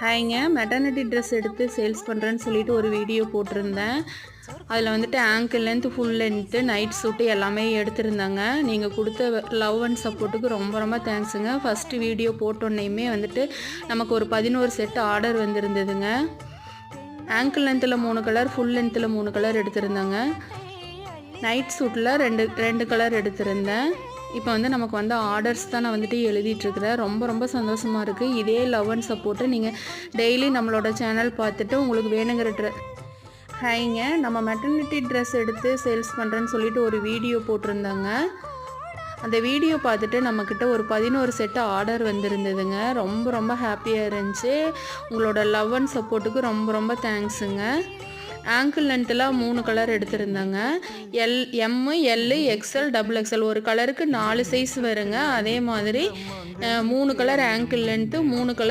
ஹாய்ங்க, maternity dress எடுத்து sales பண்ணுறேன்னு சொல்லிட்டு ஒரு வீடியோ போட்டிருந்தேன். அதில் வந்துட்டு angle length, full length, night சூட்டு எல்லாமே எடுத்திருந்தாங்க. நீங்கள் கொடுத்த லவ் அண்ட் சப்போர்ட்டுக்கு ரொம்ப ரொம்ப தேங்க்ஸுங்க. ஃபஸ்ட்டு வீடியோ போட்டோன்னையுமே வந்துட்டு நமக்கு ஒரு 11 செட் ஆர்டர் வந்திருந்ததுங்க. ஆங்கிள் லென்த்தில் 3 கலர், ஃபுல் லென்த்தில் 3 கலர் எடுத்திருந்தாங்க. நைட் சூட்டில் ரெண்டு கலர் எடுத்திருந்தேன். இப்போ வந்து நமக்கு வந்து ஆர்டர்ஸ் தான் நான் வந்துட்டு எழுதிட்டுருக்கிறேன். ரொம்ப ரொம்ப சந்தோஷமாக இருக்குது. இதே லவ் அண்ட் சப்போர்ட்டு நீங்கள் டெய்லி நம்மளோட சேனல் பார்த்துட்டு உங்களுக்கு வேணுங்கிற ஹாய்ங்க, நம்ம மெட்டர்னிட்டி ட்ரெஸ் எடுத்து சேல்ஸ் பண்ணுறேன்னு சொல்லிட்டு ஒரு வீடியோ போட்டிருந்தாங்க. அந்த வீடியோ பார்த்துட்டு நம்மக்கிட்ட ஒரு 11 செட்டு ஆர்டர் வந்திருந்ததுங்க. ரொம்ப ரொம்ப ஹாப்பியாக இருந்துச்சு. உங்களோட லவ் அண்ட் சப்போர்ட்டுக்கு ரொம்ப ரொம்ப தேங்க்ஸுங்க. ஆங்கிள் லென்த்தில் 3 கலர் எடுத்திருந்தாங்க. எம்மு, எல்லு, எக்ஸ்எல், டபுள் எக்ஸ்எல். ஒரு கலருக்கு 4 சைஸ் வருங்க. அதே மாதிரி 3 கலர் ஆங்கிள் லென்த்து, 3 கலர்